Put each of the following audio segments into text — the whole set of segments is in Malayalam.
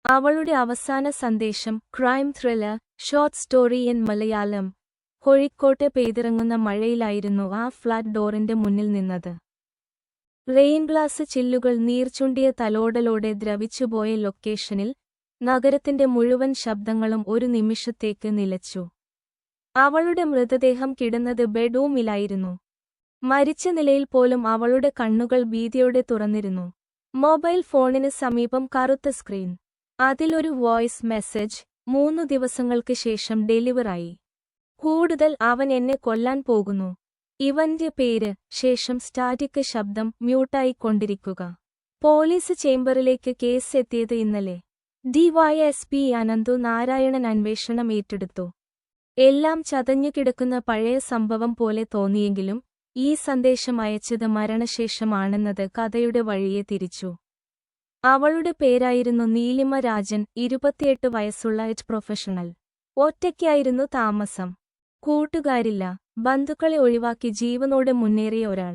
അവളുടെ അവസാന സന്ദേശം crime thriller short story in Malayalam. കോഴിക്കോട്ടെ പെയ്തിറങ്ങുന്ന മഴയിലായിരുന്നു ആ ഫ്ലാറ്റ് ഡോറിന്റെ മുന്നിൽ നിന്നത്. റെയിൻ ഗ്ലാസ് ചില്ലുകൾ നീർച്ചുണ്ടിയ തലോടലോടെ ദ്രവിച്ചുപോയ ലൊക്കേഷനിൽ നഗരത്തിന്റെ മുഴുവൻ ശബ്ദങ്ങളും ഒരു നിമിഷത്തേക്ക് നിലച്ചു. അവളുടെ മൃതദേഹം കിടന്നത് ബെഡ്റൂമിലായിരുന്നു. മരിച്ച നിലയിൽ പോലും അവളുടെ കണ്ണുകൾ ഭീതിയോടെ തുറന്നിരുന്നു. മൊബൈൽ ഫോണിന് സമീപം കറുത്ത സ്ക്രീൻ. അതിലൊരു വോയിസ് മെസ്സേജ്. 3 ദിവസങ്ങൾക്ക് ശേഷം ഡെലിവറായി. കൂടുതൽ അവൻ എന്നെ കൊല്ലാൻ പോകുന്നു. ഇവന്റെ പേര്. ശേഷം സ്റ്റാറ്റിക് ശബ്ദം മ്യൂട്ടായിക്കൊണ്ടിരിക്കുക. പോലീസ് ചേംബറിലേക്ക് കേസ് എത്തിയത് ഇന്നലെ. ഡിവൈഎസ്പി അനന്തു നാരായണൻ അന്വേഷണം ഏറ്റെടുത്തു. എല്ലാം ചതഞ്ഞുകിടക്കുന്ന പഴയ സംഭവം പോലെ തോന്നിയെങ്കിലും ഈ സന്ദേശം അയച്ചത് മരണശേഷമാണെന്നത് കഥയുടെ വഴിയെ തിരിച്ചു. അവളുടെ പേരായിരുന്നു നീലിമ രാജൻ. 28 വയസ്സുള്ള പ്രൊഫഷണൽ. ഒറ്റയ്ക്കായിരുന്നു താമസം. കൂട്ടുകാരില്ല. ബന്ധുക്കളെ ഒഴിവാക്കി ജീവനോടെ മുന്നേറിയ ഒരാൾ.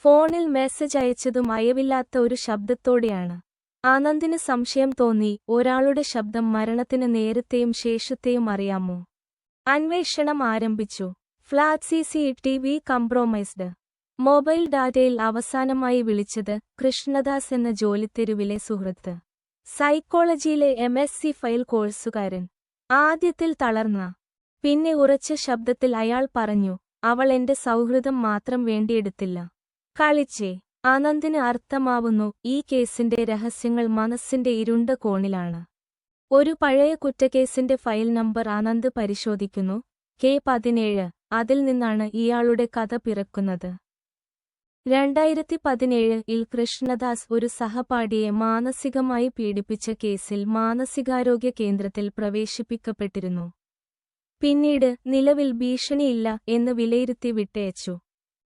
ഫോണിൽ മെസ്സേജ് അയച്ചതും അയവില്ലാത്ത ഒരു ശബ്ദത്തോടെയാണ്. ആനന്ദിന് സംശയം തോന്നി. ഒരാളുടെ ശബ്ദം മരണത്തിന് നേരത്തെയും ശേഷത്തെയും അറിയാമോ? അന്വേഷണം ആരംഭിച്ചു. Flat CCTV കംപ്രമൈസ്ഡ്. മൊബൈൽ ഡാറ്റയിൽ അവസാനമായി വിളിച്ചത് കൃഷ്ണദാസ് എന്ന ജോലിത്തെരുവിലെ സുഹൃത്ത്. സൈക്കോളജിയിലെ MSc ഫയൽ കോഴ്സുകാരൻ. ആദ്യത്തിൽ തളർന്ന. പിന്നെ ഉറച്ച ശബ്ദത്തിൽ അയാൾ പറഞ്ഞു, അവൾ എന്റെ സൗഹൃദം മാത്രം വേണ്ടിയെടുത്തില്ല. കളിച്ചേ. ആനന്ദിന് അർത്ഥമാവുന്നു, ഈ കേസിന്റെ രഹസ്യങ്ങൾ മനസ്സിന്റെ ഇരുണ്ട കോണിലാണ്. ഒരു പഴയ കുറ്റക്കേസിന്റെ ഫയൽ നമ്പർ ആനന്ദ് പരിശോധിക്കുന്നു. K17. അതിൽ നിന്നാണ് ഇയാളുടെ കഥ പിറക്കുന്നത്. 2017-ൽ കൃഷ്ണദാസ് ഒരു സഹപാഠിയെ മാനസികമായി പീഡിപ്പിച്ച കേസിൽ മാനസികാരോഗ്യ കേന്ദ്രത്തിൽ പ്രവേശിപ്പിക്കപ്പെട്ടിരുന്നു. പിന്നീട് നിലവിൽ ഭീഷണിയില്ല എന്ന് വിലയിരുത്തി വിട്ടയച്ചു.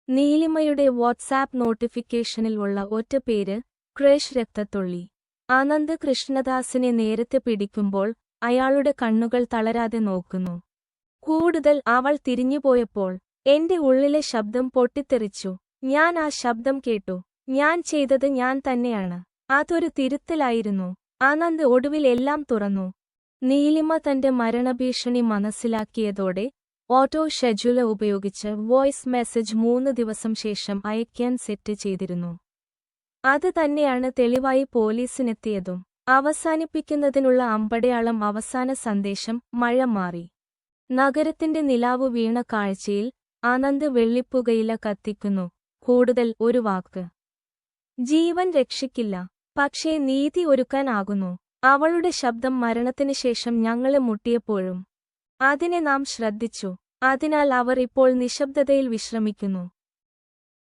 നീലിമയുടെ വാട്സാപ്പ് നോട്ടിഫിക്കേഷനിൽ ഉള്ള ഒറ്റ പേര് ക്രഷ് രക്തത്തുള്ളി. ആനന്ദ് കൃഷ്ണദാസിനെ നേരത്തെ പിടിക്കുമ്പോൾ അയാളുടെ കണ്ണുകൾ തളരാതെ നോക്കുന്നു. കൂടുതൽ അവൾ തിരിഞ്ഞുപോയപ്പോൾ എന്റെ ഉള്ളിലെ ശബ്ദം പൊട്ടിത്തെറിച്ചു. ഞാൻ ആ ശബ്ദം കേട്ടു. ഞാൻ ചെയ്തത് ഞാൻ തന്നെയാണ്. അതൊരു തിരുത്തലായിരുന്നു. ആനന്ദ് ഒടുവിൽ എല്ലാം തുറന്നു. നീലിമ തന്റെ മരണഭീഷണി മനസ്സിലാക്കിയതോടെ ഓട്ടോ ഷെഡ്യൂളർ ഉപയോഗിച്ച് വോയിസ് മെസ്സേജ് 3 ദിവസം ശേഷം അയക്കാൻ സെറ്റ് ചെയ്തിരുന്നു. അത് തന്നെയാണ് തെളിവായി പോലീസിനെത്തിയതും. അവസാനിപ്പിക്കുന്നതിനുള്ള അമ്പടയാളം. അവസാന സന്ദേശം. മഴ മാറി. നഗരത്തിന്റെ നിലാവ് വീണ കാഴ്ചയിൽ ആനന്ദ് വെള്ളിപ്പുകയില കത്തിക്കുന്നു. കൂടുതൽ ഒരു വാക്ക്. ജീവൻ രക്ഷിക്കില്ല, പക്ഷേ നീതി ഒരുക്കാനാകുന്നു. അവളുടെ ശബ്ദം മരണത്തിന് ശേഷം ഞങ്ങളെ മുട്ടിയപ്പോഴും അതിനെ നാം ശ്രദ്ധിച്ചു. അതിനാൽ അവർ ഇപ്പോൾ നിശബ്ദതയിൽ വിശ്രമിക്കുന്നു.